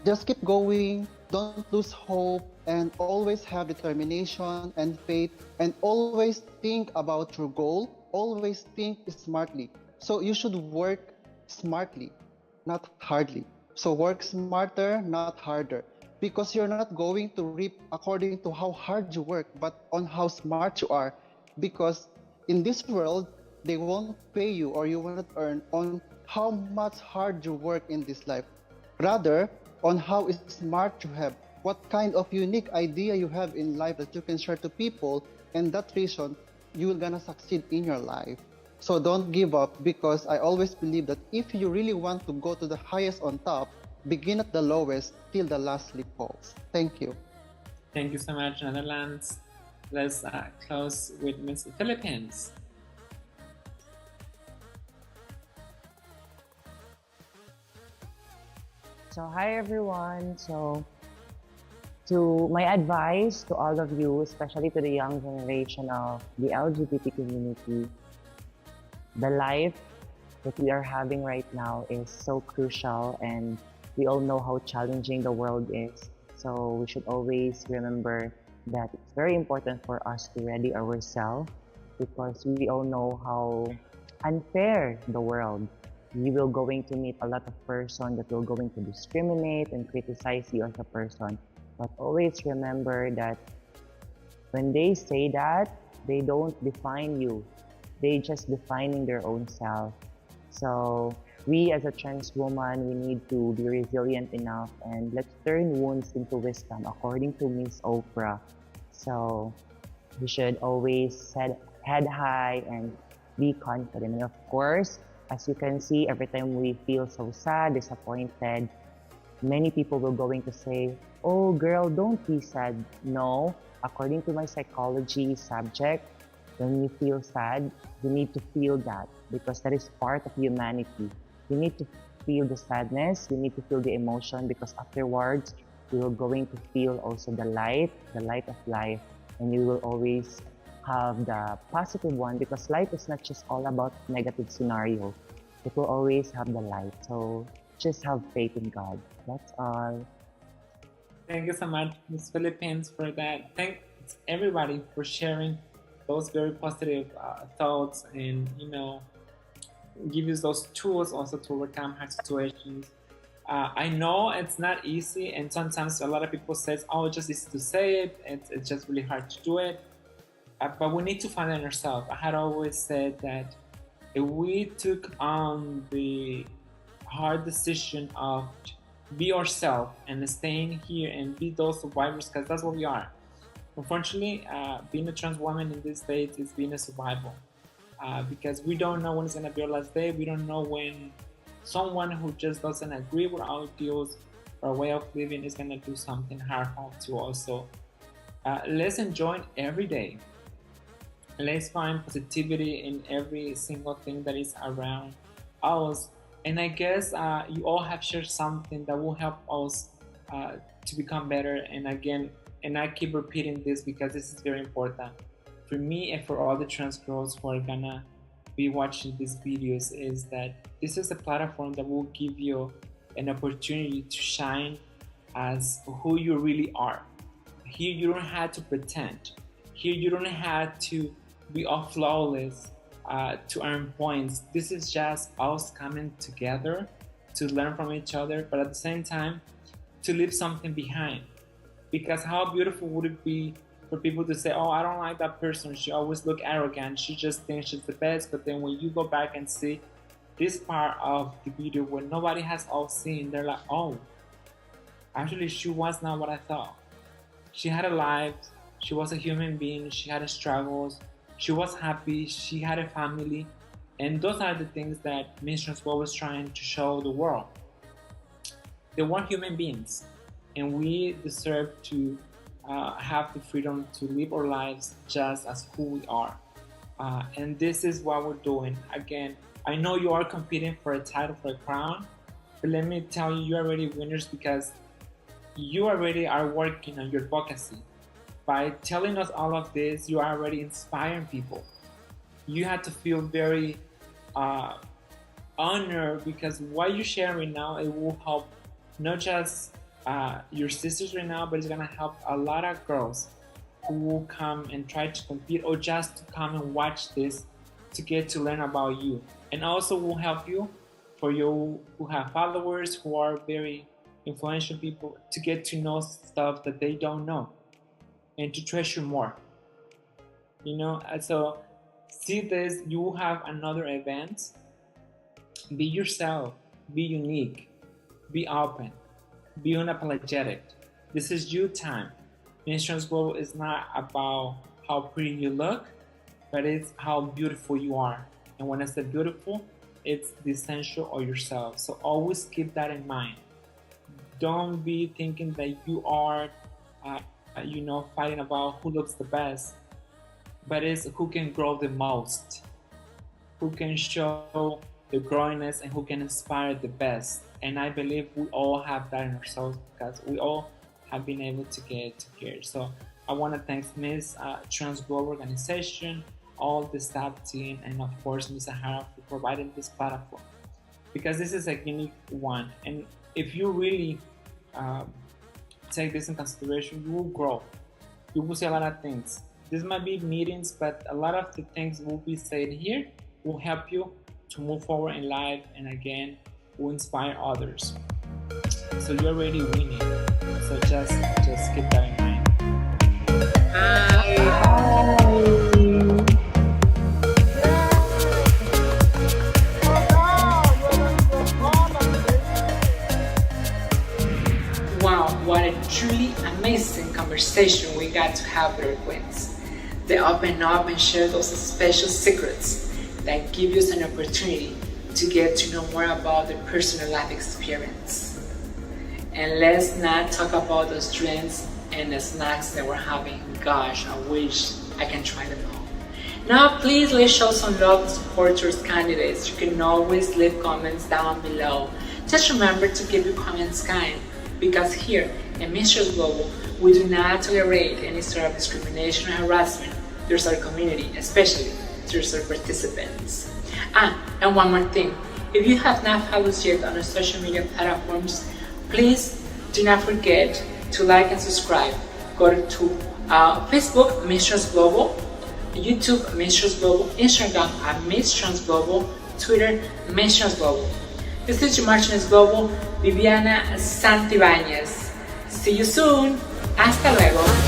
Just keep going, don't lose hope, and always have determination and faith, and always think about your goal, always think smartly. So you should work smartly, not hardly. So work smarter, not harder. Because you're not going to reap according to how hard you work, but on how smart you are. Because in this world, they won't pay you or you will not earn on how much hard you work in this life. Rather, on how smart you have, what kind of unique idea you have in life that you can share to people, and that reason you will gonna succeed in your life. So don't give up, because I always believe that if you really want to go to the highest on top, begin at the lowest till the last leap falls. Thank you. Thank you so much, Netherlands. Let's close with Miss Philippines. So hi everyone. So to my advice to all of you, especially to the young generation of the LGBT community, the life that we are having right now is so crucial, and we all know how challenging the world is. So we should always remember that it's very important for us to ready ourselves, because we all know how unfair the world. You will going to meet a lot of person that will going to discriminate and criticize you as a person. But always remember that when they say that, they don't define you. They just defining their own self. So we as a trans woman, we need to be resilient enough, and let's turn wounds into wisdom, according to Miss Oprah. So we should always set head high and be confident. And of course, as you can see, every time we feel so sad, disappointed, many people will going to say, "Oh girl, don't be sad." No, according to my psychology subject, when you feel sad, you need to feel that, because that is part of humanity. You need to feel the sadness, you need to feel the emotion, because afterwards, you will going to feel also the light of life, and you will always have the positive one, because life is not just all about negative scenario. It will always have the light. So just have faith in God. That's all. Thank you so much, Miss Philippines, for that. Thanks everybody for sharing those very positive thoughts, and give us those tools also to overcome hard situations. I know it's not easy, and sometimes a lot of people say, "Oh, it's just easy to say it. It's just really hard to do it." But we need to find it ourselves. I had always said that if we took on the hard decision of be ourselves and staying here and be those survivors, because that's what we are. Unfortunately, being a trans woman in these days is being a survival, because we don't know when it's going to be our last day. We don't know when someone who just doesn't agree with our ideals or way of living is going to do something harmful to us. So let's enjoy every day. Let's find positivity in every single thing that is around us. And I guess you all have shared something that will help us to become better. And again, and I keep repeating this because this is very important for me and for all the trans girls who are gonna be watching these videos, is that this is a platform that will give you an opportunity to shine as who you really are. Here you don't have to pretend. Here you don't have to be all flawless to earn points. This is just us coming together to learn from each other, but at the same time to leave something behind. Because how beautiful would it be for people to say, "Oh, I don't like that person. She always look arrogant. She just thinks she's the best." But then when you go back and see this part of the video where nobody has all seen, they're like, "Oh, actually she was not what I thought. She had a life. She was a human being. She had struggles. She was happy. She had a family." And those are the things that Miss Trans World was trying to show the world. They were human beings, and we deserve to have the freedom to live our lives just as who we are. And this is what we're doing. Again, I know you are competing for a title, for a crown, but let me tell you, you're already winners, because you already are working on your advocacy. By telling us all of this, you are already inspiring people. You have to feel very honored, because what you're sharing now, it will help not just your sisters right now, but it's gonna help a lot of girls who will come and try to compete or just to come and watch this to get to learn about you. And also will help you for you who have followers who are very influential people to get to know stuff that they don't know and to treasure more. You know, so see this, you will have another event. Be yourself, be unique, be open, be unapologetic. This is you time. Miss Trans Global is not about how pretty you look, but it's how beautiful you are. And when I say beautiful, it's the essential of yourself. So always keep that in mind. Don't be thinking that you are, fighting about who looks the best, but it's who can grow the most, who can show the growingness and who can inspire the best. And I believe we all have that in ourselves because we all have been able to get to here. So I want to thank Miss Trans Global Organization, all the staff team, and of course Miss Sahara for providing this platform, because this is a unique one. And if you really take this in consideration, you will grow. You will see a lot of things. This might be meetings, but a lot of the things will be said here will help you to move forward in life, and again, will inspire others. So you're already winning. So just keep that in mind. Wow, what a truly amazing conversation we got to have with our queens. They open up and share those special secrets that give us an opportunity to get to know more about their personal life experience. And let's not talk about those drinks and the snacks that we're having. Gosh, I wish I can try them all. Now, please let's show some love to support your candidates. You can always leave comments down below. Just remember to keep your comments kind, because here in Miss Trans Global, we do not tolerate any sort of discrimination or harassment towards our community, especially towards our participants. And one more thing, if you have not followed us yet on our social media platforms, please do not forget to like and subscribe. Go to Facebook, Miss Trans Global, YouTube, Miss Trans Global, Instagram at Miss Trans Global, Twitter, Miss Trans Global. This is your Trans Global, Viviana Santibáñez. See you soon. Hasta luego.